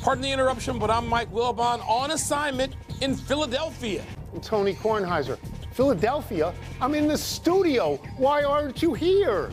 Pardon the interruption, but I'm Mike Wilbon on assignment in Philadelphia. I'm Tony Kornheiser. Philadelphia? I'm in the studio. Why aren't you here?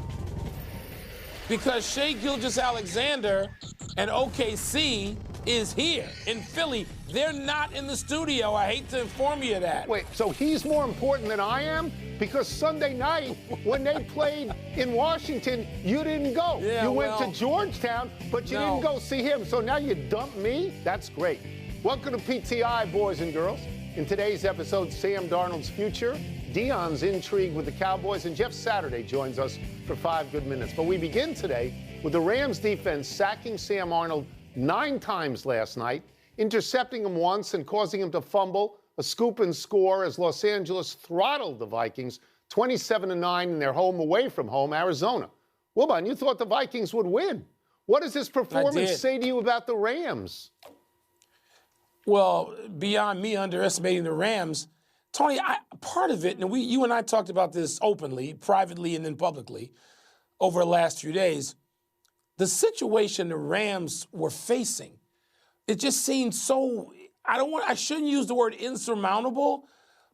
Because Shai Gilgeous-Alexander and OKC is here in Philly. They're not in the studio. I hate to inform you of that. Wait, so he's more important than I am? Because Sunday night, when they played in Washington, you didn't go. Yeah, you went to Georgetown, but you didn't go see him. So now you dump me? That's great. Welcome to PTI, boys and girls. In today's episode, Sam Darnold's future, DEION's intrigue with the Cowboys, and Jeff Saturday joins us for 5 good minutes. But we begin today with the Rams defense sacking Sam Darnold 9 times last night, intercepting him once and causing him to fumble, a scoop and score as Los Angeles throttled the Vikings 27-9 in their home away from home, Arizona. Wilbon, you thought the Vikings would win. What does this performance say to you about the Rams? Well, beyond me underestimating the Rams, Tony, part of it, and you and I talked about this openly, privately, and then publicly over the last few days, the situation the Rams were facing, it just seemed so, I shouldn't use the word insurmountable,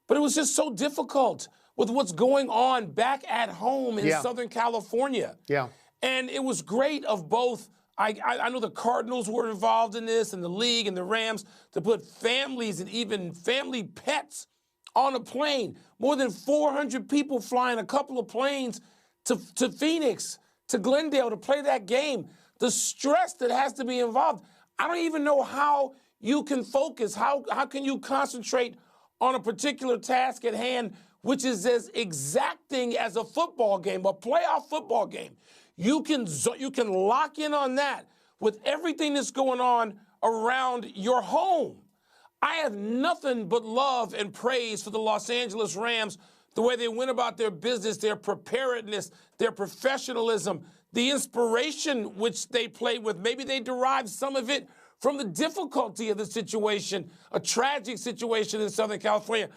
but it was just so difficult with what's going on back at home in Southern California. Yeah. And it was great of both. I know the Cardinals were involved in this, and the league and the Rams, to put families and even family pets on a plane. More than 400 people flying a couple of planes to Phoenix, to Glendale to play that game. The stress that has to be involved. I don't even know how you can focus. How can you concentrate on a particular task at hand, which is as exacting as a football game, a playoff football game? You can lock in on that with everything that's going on around your home. I have nothing but love and praise for the Los Angeles Rams, the way they went about their business, their preparedness, their professionalism, the inspiration which they played with. Maybe they derived some of it from the difficulty of the situation, a tragic situation in Southern California.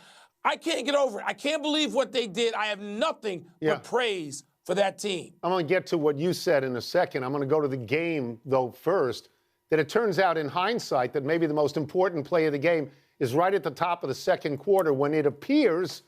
I can't get over it. I can't believe what they did. I have nothing but praise for that team. I'm going to get to what you said in a second. I'm going to go to the game, though, first. That it turns out in hindsight that maybe the most important play of the game is right at the top of the second quarter when it appears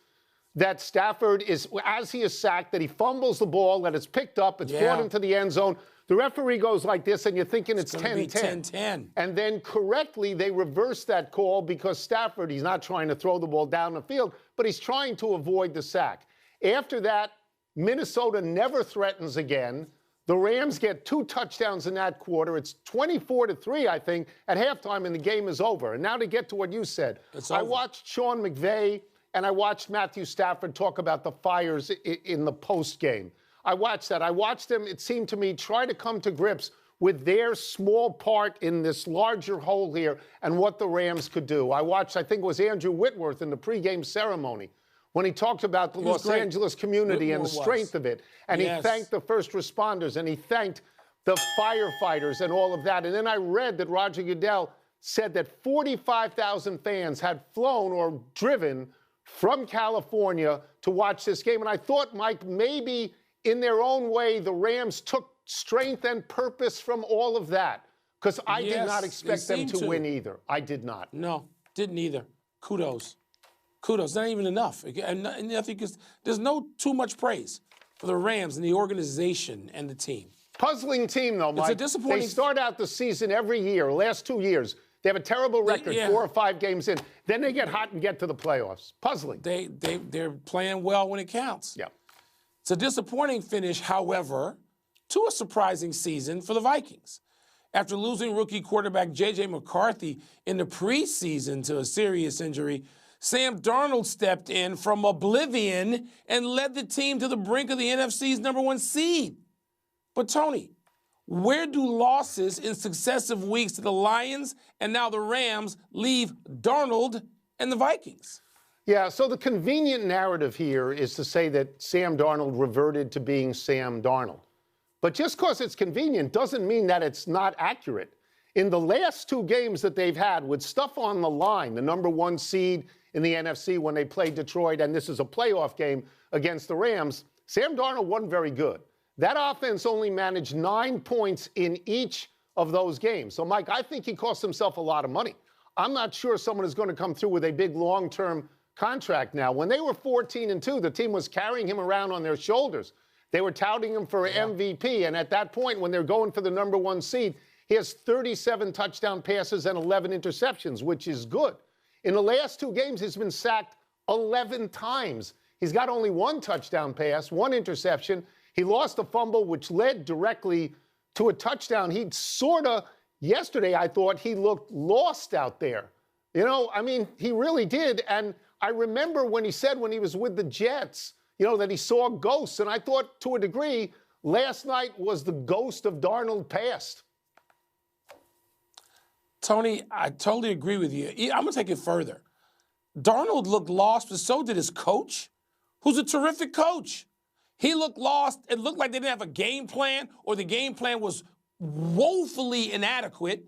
that Stafford is, as he is sacked, that he fumbles the ball, that it's picked up, it's brought into the end zone. The referee goes like this, and you're thinking it's 10-10. And then correctly, they reverse that call because Stafford, he's not trying to throw the ball down the field, but he's trying to avoid the sack. After that, Minnesota never threatens again. The Rams get 2 touchdowns in that quarter. It's 24-3, I think, at halftime, and the game is over. And now to get to what you said. I watched Sean McVay and I watched Matthew Stafford talk about the fires in the post game. I watched that. I watched them, it seemed to me, try to come to grips with their small part in this larger whole here and what the Rams could do. I watched, I think it was Andrew Whitworth in the pregame ceremony, when he talked about the Los Angeles community and the strength of it. And he thanked the first responders, and he thanked the firefighters and all of that. And then I read that Roger Goodell said that 45,000 fans had flown or driven from California to watch this game. And I thought, Mike, maybe in their own way, the Rams took strength and purpose from all of that. Because I did not expect them to win either. I did not. No, didn't either. Kudos. Kudos, not even enough. And I think there's no too much praise for the Rams and the organization and the team. Puzzling team, though, Mike. It's a disappointing. They start out the season every year, last 2 years. They have a terrible record, 4 or 5 games in. Then they get hot and get to the playoffs. Puzzling. They're playing well when it counts. Yeah. It's a disappointing finish, however, to a surprising season for the Vikings. After losing rookie quarterback J.J. McCarthy in the preseason to a serious injury, Sam Darnold stepped in from oblivion and led the team to the brink of the NFC's #1 seed. But, Tony, where do losses in successive weeks to the Lions and now the Rams leave Darnold and the Vikings? Yeah, so the convenient narrative here is to say that Sam Darnold reverted to being Sam Darnold. But just because it's convenient doesn't mean that it's not accurate. In the last 2 games that they've had with stuff on the line, the #1 seed in the NFC when they played Detroit, and this is a playoff game against the Rams, Sam Darnold wasn't very good. That offense only managed 9 points in each of those games. So, Mike, I think he cost himself a lot of money. I'm not sure someone is going to come through with a big long-term contract now. When they were 14-2, the team was carrying him around on their shoulders. They were touting him for MVP, and at that point, when they're going for the #1 seed, he has 37 touchdown passes and 11 interceptions, which is good. In the last 2 games, he's been sacked 11 times. He's got only 1 touchdown pass, 1 interception. He lost a fumble, which led directly to a touchdown. He sort of, yesterday, I thought he looked lost out there. You know, I mean, he really did. And I remember when he said when he was with the Jets, you know, that he saw ghosts. And I thought, to a degree, last night was the ghost of Darnold past. Tony, I totally agree with you. I'm going to take it further. Darnold looked lost, but so did his coach, who's a terrific coach. He looked lost. It looked like they didn't have a game plan, or the game plan was woefully inadequate.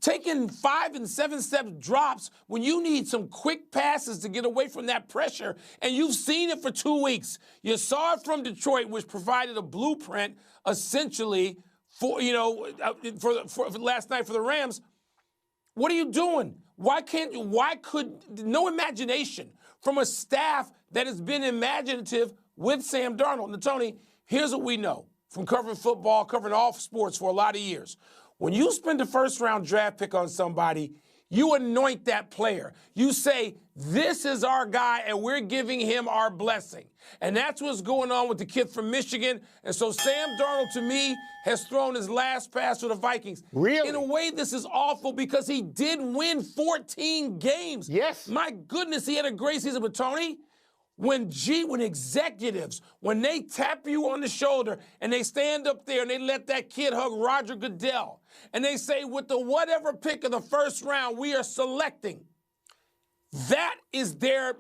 Taking 5 and 7 step drops when you need some quick passes to get away from that pressure, and you've seen it for 2 weeks. You saw it from Detroit, which provided a blueprint, essentially, for last night for the Rams. What are you doing? Why could no imagination from a staff that has been imaginative with Sam Darnold? Now, Tony, here's what we know from covering football, covering all sports for a lot of years. When you spend a first-round draft pick on somebody, you anoint that player. You say, this is our guy, and we're giving him our blessing. And that's what's going on with the kid from Michigan. And so Sam Darnold, to me, has thrown his last pass for the Vikings. Really? In a way, this is awful because he did win 14 games. Yes. My goodness, he had a great season. But, Tony, when executives, when they tap you on the shoulder and they stand up there and they let that kid hug Roger Goodell and they say, with the whatever pick of the first round, we are selecting. That is their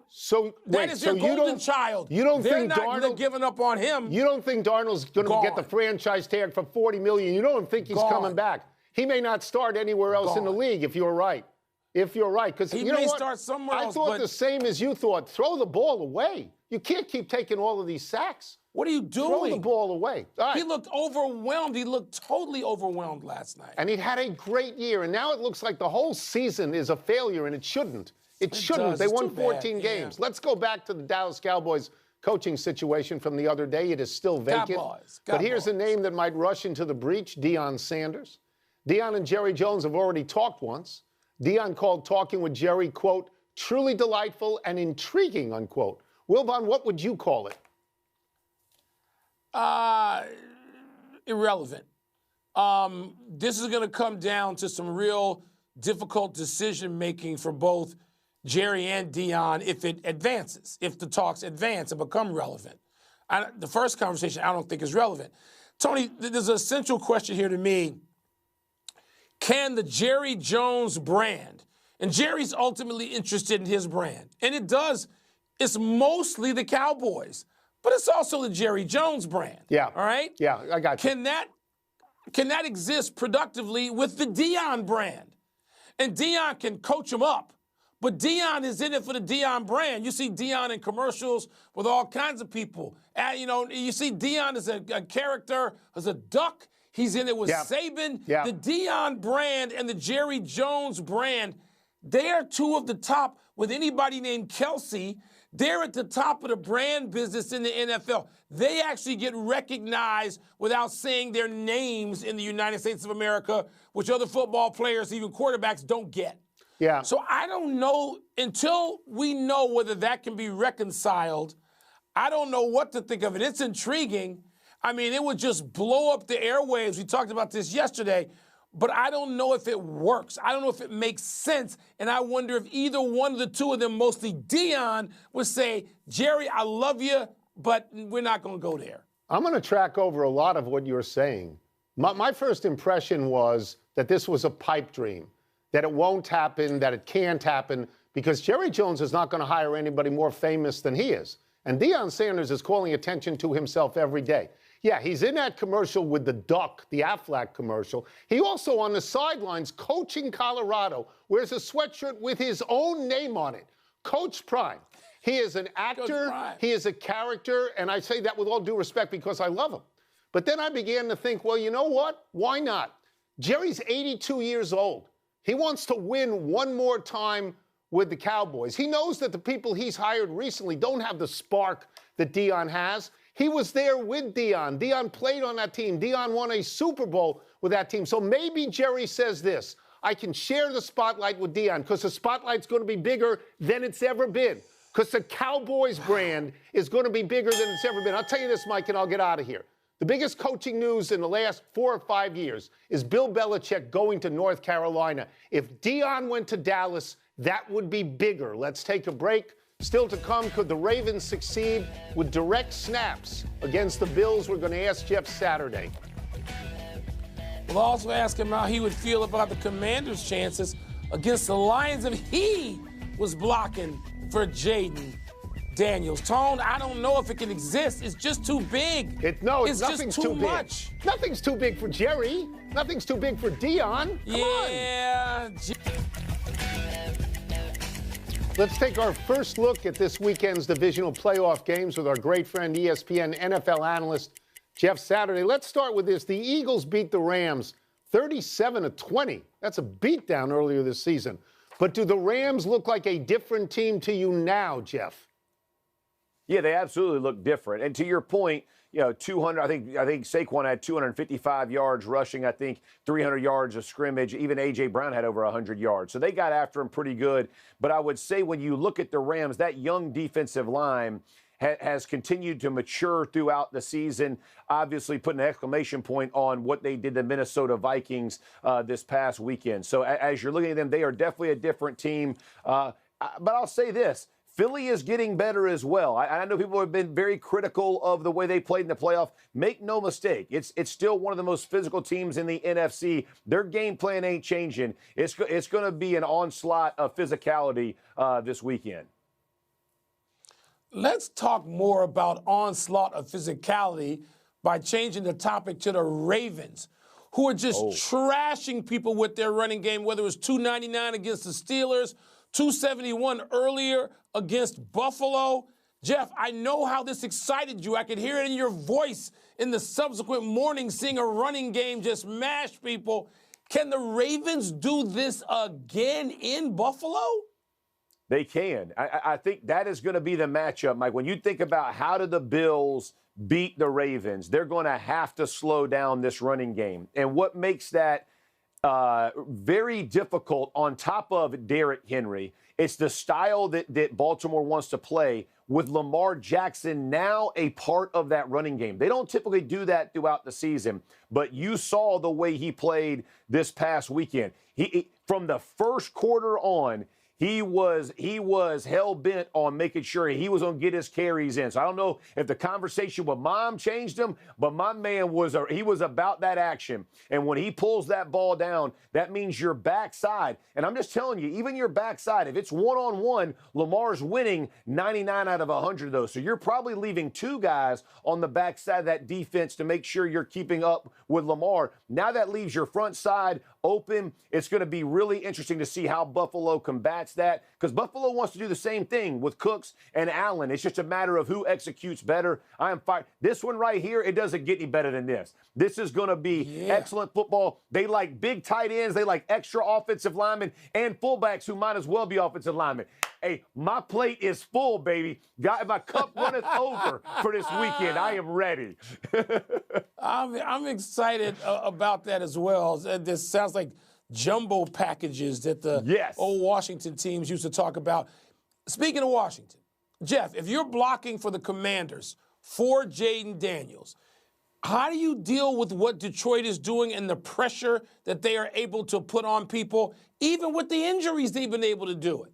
golden child. You don't They're think not giving up on him. You don't think Darnold's going to get the franchise tag for $40 million? You don't think he's coming back? He may not start anywhere else in the league if you're right. If you're right, because he you know may what? Start somewhere I else, thought the same as you thought. Throw the ball away. You can't keep taking all of these sacks. What are you doing? Throw the ball away. All right. He looked overwhelmed. He looked totally overwhelmed last night. And he'd had a great year, and now it looks like the whole season is a failure, and it shouldn't. It shouldn't. They won 14 games. Yeah. Let's go back to the Dallas Cowboys coaching situation from the other day. It is still vacant. But here's a name that might rush into the breach, Deion Sanders. Deion and Jerry Jones have already talked once. Deion called talking with Jerry, quote, truly delightful and intriguing, unquote. Wilbon, what would you call it? Irrelevant. This is going to come down to some real difficult decision-making for both Jerry and Deion if it advances, if the talks advance and become relevant. The first conversation I don't think is relevant. Tony, there's an essential question here to me. Can the Jerry Jones brand, and Jerry's ultimately interested in his brand, and it's mostly the Cowboys, but it's also the Jerry Jones brand. Yeah. All right? Yeah, I got you. Can that exist productively with the Deion brand? And Deion can coach him up, but Deion is in it for the Deion brand. You see Deion in commercials with all kinds of people. You see Deion as a character, as a duck. He's in it with Saban. Yeah. The Deion brand and the Jerry Jones brand, they are two of the top. With anybody named Kelsey, they're at the top of the brand business in the NFL. They actually get recognized without saying their names in the United States of America, which other football players, even quarterbacks, don't get. Yeah. So I don't know, until we know whether that can be reconciled, I don't know what to think of it. It's intriguing. I mean, it would just blow up the airwaves. We talked about this yesterday, but I don't know if it works. I don't know if it makes sense, and I wonder if either one of the two of them, mostly Deion, would say, Jerry, I love you, but we're not going to go there. I'm going to track over a lot of what you're saying. My first impression was that this was a pipe dream, that it won't happen, that it can't happen, because Jerry Jones is not going to hire anybody more famous than he is. And Deion Sanders is calling attention to himself every day. Yeah, he's in that commercial with the duck, the Aflac commercial. He also, on the sidelines, coaching Colorado, wears a sweatshirt with his own name on it, Coach Prime. He is an actor, he is a character, and I say that with all due respect because I love him. But then I began to think, well, you know what? Why not? Jerry's 82 years old. He wants to win one more time with the Cowboys. He knows that the people he's hired recently don't have the spark that DEION has. He was there with DEION. DEION played on that team. DEION won a Super Bowl with that team. So maybe Jerry says this: I can share the spotlight with DEION because the spotlight's going to be bigger than it's ever been. Because the Cowboys brand is going to be bigger than it's ever been. I'll tell you this, Mike, and I'll get out of here. The biggest coaching news in the last 4 or 5 years is Bill Belichick going to North Carolina. If DEION went to Dallas, that would be bigger. Let's take a break. Still to come, could the Ravens succeed with direct snaps against the Bills? We're going to ask Jeff Saturday. We'll also ask him how he would feel about the Commanders' chances against the Lions if he was blocking for Jaden Daniels. Tone, I don't know if it can exist. It's just too big. Nothing's just too much. Nothing's too big for Jerry. Nothing's too big for DEION. Come on. Let's take our first look at this weekend's divisional playoff games with our great friend, ESPN NFL analyst Jeff Saturday. Let's start with this. The Eagles beat the Rams 37-20. That's a beatdown earlier this season. But do the Rams look like a different team to you now, Jeff? Yeah, they absolutely look different. And to your point, 200. I think Saquon had 255 yards rushing. I think 300 yards of scrimmage. Even A.J. Brown had over 100 yards. So they got after him pretty good. But I would say when you look at the Rams, that young defensive line has continued to mature throughout the season. Obviously, putting an exclamation point on what they did to Minnesota Vikings this past weekend. So as you're looking at them, they are definitely a different team. But I'll say this. Philly is getting better as well. I know people have been very critical of the way they played in the playoff. Make no mistake, it's still one of the most physical teams in the NFC. Their game plan ain't changing. It's going to be an onslaught of physicality this weekend. Let's talk more about onslaught of physicality by changing the topic to the Ravens, who are just trashing people with their running game, whether it was 299 against the Steelers, 271 earlier against Buffalo. Jeff, I know how this excited you. I could hear it in your voice in the subsequent morning, seeing a running game just mash people. Can the Ravens do this again in Buffalo? They can. I think that is going to be the matchup, Mike. When you think about how do the Bills beat the Ravens, they're going to have to slow down this running game. And what makes that very difficult on top of Derrick Henry, it's the style that Baltimore wants to play with Lamar Jackson now a part of that running game. They don't typically do that throughout the season, but you saw the way he played this past weekend. He from the first quarter on, he was hell-bent on making sure he was going to get his carries in. So I don't know if the conversation with Mom changed him, but my man was about that action. And when he pulls that ball down, that means your backside. And I'm just telling you, even your backside, if it's one-on-one, Lamar's winning 99 out of 100 of those. So you're probably leaving two guys on the backside of that defense to make sure you're keeping up with Lamar. Now that leaves your front side open. It's going to be really interesting to see how Buffalo combats that, because Buffalo wants to do the same thing with Cooks and Allen. It's just a matter of who executes better. I am fired. This one right here, it doesn't get any better than this. This is going to be excellent football. They like big tight ends. They like extra offensive linemen and fullbacks who might as well be offensive linemen. Hey, my plate is full, baby. My cup runneth over for this weekend. I am ready. I'm excited about that as well. This sounds like jumbo packages that the old Washington teams used to talk about. Speaking of Washington, Jeff, if you're blocking for the Commanders for Jaden Daniels, how do you deal with what Detroit is doing and the pressure that they are able to put on people, even with the injuries they've been able to do it?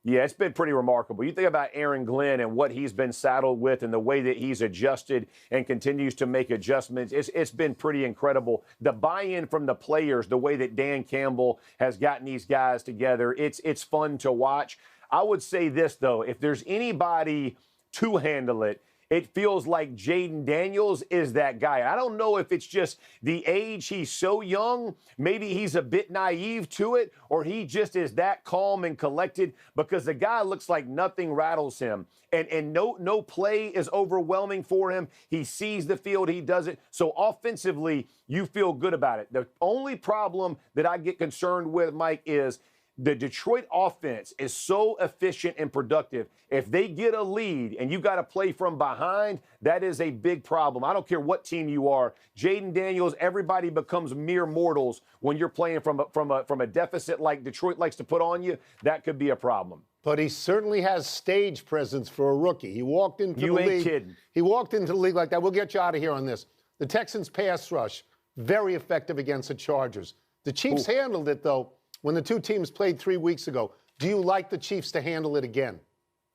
Yeah, it's been pretty remarkable. You think about Aaron Glenn and what he's been saddled with and the way that he's adjusted and continues to make adjustments. It's been pretty incredible. The buy-in from the players, the way that Dan Campbell has gotten these guys together, it's fun to watch. I would say this, though. If there's anybody to handle it, it feels like Jaden Daniels is that guy. I don't know if it's just the age, he's so young, maybe he's a bit naive to it, or he just is that calm and collected, because the guy looks like nothing rattles him. And no play is overwhelming for him. He sees the field, he does it. So offensively, you feel good about it. The only problem that I get concerned with, Mike, is the Detroit offense is so efficient and productive. If they get a lead and you got to play from behind, that is a big problem. I don't care what team you are. Jaden Daniels, everybody becomes mere mortals when you're playing from a deficit like Detroit likes to put on you. That could be a problem. But he certainly has stage presence for a rookie. He walked into the league. You ain't kidding. He walked into the league like that. We'll get you out of here on this. The Texans' pass rush, very effective against the Chargers. The Chiefs handled it, though, when the two teams played 3 weeks ago. Do you like the Chiefs to handle it again?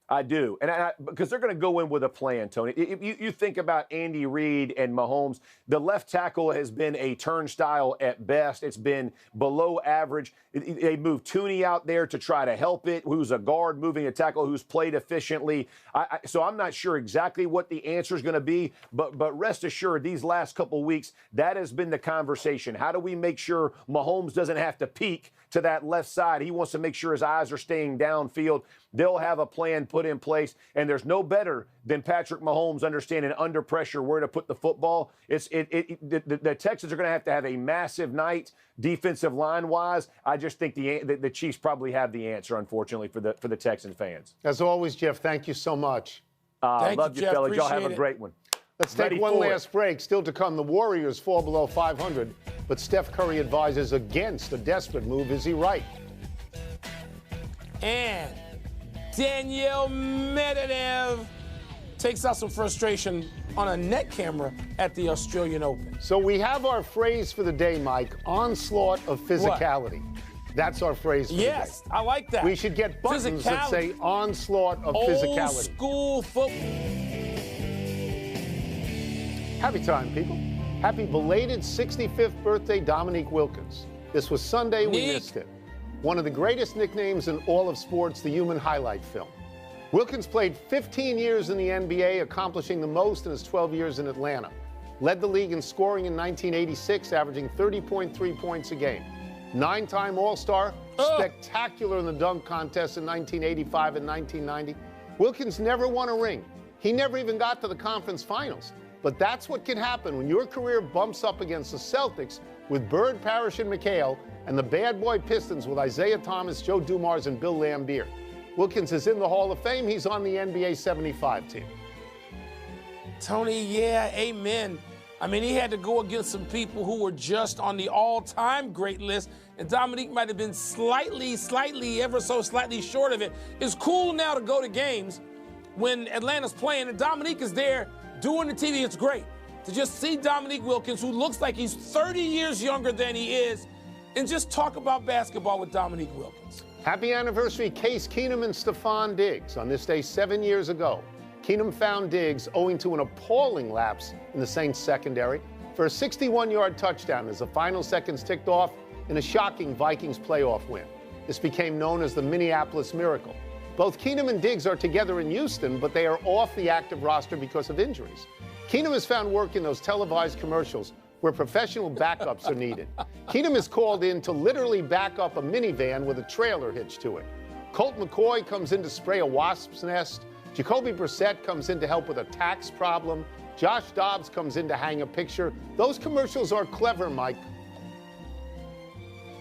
I do, and because they're going to go in with a plan, Tony. If you think about Andy Reid and Mahomes, the left tackle has been a turnstile at best. It's been below average. They moved Tooney out there to try to help it, who's a guard moving a tackle, who's played efficiently. So I'm not sure exactly what the answer is going to be, but rest assured, these last couple weeks, that has been the conversation. How do we make sure Mahomes doesn't have to peek to that left side? He wants to make sure his eyes are staying downfield. They'll have a plan put in place, and there's no better than Patrick Mahomes understanding under pressure where to put the football. The Texans are going to have a massive night defensive line-wise. I just think the Chiefs probably have the answer, unfortunately, for the Texans fans. As always, Jeff, thank you so much. Love you, Jeff. fellas. Y'all Appreciate have a great one. Let's take one last break. Still to come, the Warriors fall below 500, but Steph Curry advises against a desperate move. Is he right? And Danielle Medvedev takes out some frustration on a net camera at the Australian Open. So we have our phrase for the day, Mike, onslaught of physicality. What? That's our phrase for the day. Yes, I like that. We should get buttons that say onslaught of physicality. Old school football. Happy time, people. Happy belated 65th birthday, Dominique Wilkins. This was Sunday, we missed it. One of the greatest nicknames in all of sports, the human highlight film. Wilkins played 15 years in the NBA, accomplishing the most in his 12 years in Atlanta. Led the league in scoring in 1986, averaging 30.3 points a game. 9-time All-Star, spectacular in the dunk contest in 1985 and 1990. Wilkins never won a ring. He never even got to the conference finals. But that's what can happen when your career bumps up against the Celtics with Bird, Parrish, and McHale, and the bad boy Pistons with Isaiah Thomas, Joe Dumars, and Bill Laimbeer. Wilkins is in the Hall of Fame. He's on the NBA 75 team. Tony, yeah, amen. I mean, he had to go against some people who were just on the all-time great list, and Dominique might have been slightly, ever so slightly short of it. It's cool now to go to games when Atlanta's playing, and Dominique is there doing the TV. It's great to just see Dominique Wilkins, who looks like he's 30 years younger than he is, and just talk about basketball with Dominique Wilkins. Happy anniversary, Case Keenum and Stephon Diggs. On this day 7 years ago, Keenum found Diggs owing to an appalling lapse in the Saints secondary for a 61-yard touchdown as the final seconds ticked off in a shocking Vikings playoff win. This became known as the Minneapolis Miracle. Both Keenum and Diggs are together in Houston, but they are off the active roster because of injuries. Keenum has found work in those televised commercials where professional backups are needed. Keenum is called in to literally back up a minivan with a trailer hitched to it. Colt McCoy comes in to spray a wasp's nest. Jacoby Brissett comes in to help with a tax problem. Josh Dobbs comes in to hang a picture. Those commercials are clever, Mike.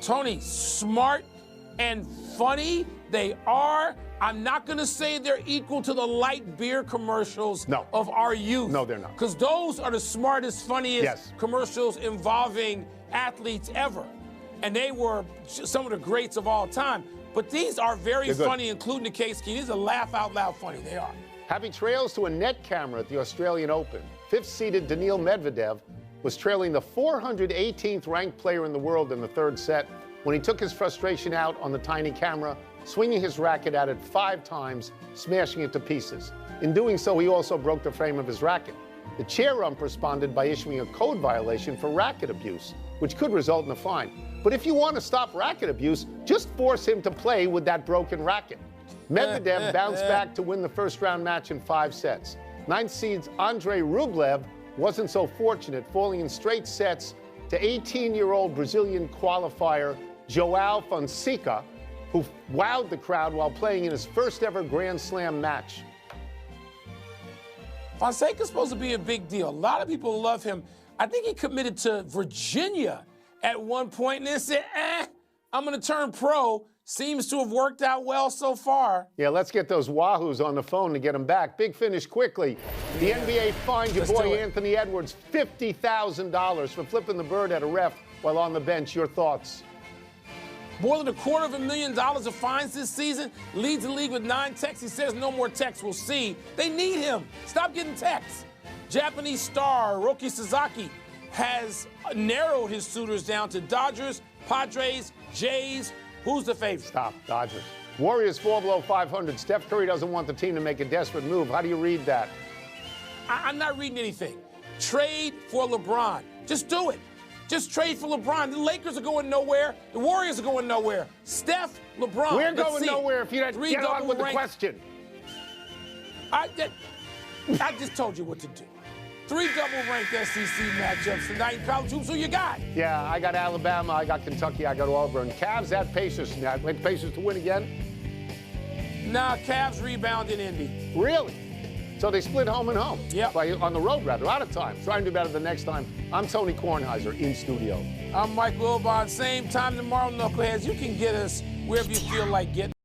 Tony, smart and funny they are. I'm not going to say they're equal to the light beer commercials of our youth. No, they're not. Because those are the smartest, funniest commercials involving athletes ever. And they were some of the greats of all time. But these are very funny, including the Case Keenum. These are laugh out loud funny. They are. Happy trails to a net camera at the Australian Open. Fifth-seeded Daniil Medvedev was trailing the 418th ranked player in the world in the third set when he took his frustration out on the tiny camera, swinging his racket at it 5 times, smashing it to pieces. In doing so, he also broke the frame of his racket. The chair ump responded by issuing a code violation for racket abuse, which could result in a fine. But if you want to stop racket abuse, just force him to play with that broken racket. Medvedev bounced back to win the first-round match in 5 sets. Ninth seeds Andrei Rublev wasn't so fortunate, falling in straight sets to 18-year-old Brazilian qualifier João Fonseca, who wowed the crowd while playing in his first ever Grand Slam match. Fonseca's supposed to be a big deal. A lot of people love him. I think he committed to Virginia at one point and then said, I'm going to turn pro. Seems to have worked out well so far. Yeah, let's get those Wahoos on the phone to get them back. Big finish quickly. The NBA fined your boy Anthony Edwards $50,000 for flipping the bird at a ref while on the bench. Your thoughts? More than $250,000 of fines this season. Leads the league with 9 texts. He says no more texts. We'll see. They need him. Stop getting texts. Japanese star Roki Sasaki has narrowed his suitors down to Dodgers, Padres, Jays. Who's the favorite? Stop, Dodgers. Warriors fall below 500. Steph Curry doesn't want the team to make a desperate move. How do you read that? I'm not reading anything. Trade for LeBron. Just do it. Just trade for LeBron. The Lakers are going nowhere. The Warriors are going nowhere. Steph, LeBron. We're going nowhere if you don't get on with the question. I just told you what to do. 3 double-ranked SEC matchups tonight in college hoops. Who you got? Yeah, I got Alabama, I got Kentucky, I got Auburn. Cavs at Pacers. Now, like Pacers to win again? Nah, Cavs rebound in Indy. Really? So they split home and home? Yeah. On the road, rather. Out of time. Try and do better the next time. I'm Tony Kornheiser in studio. I'm Mike Wilbon. Same time tomorrow, Knuckleheads. You can get us wherever you feel like getting.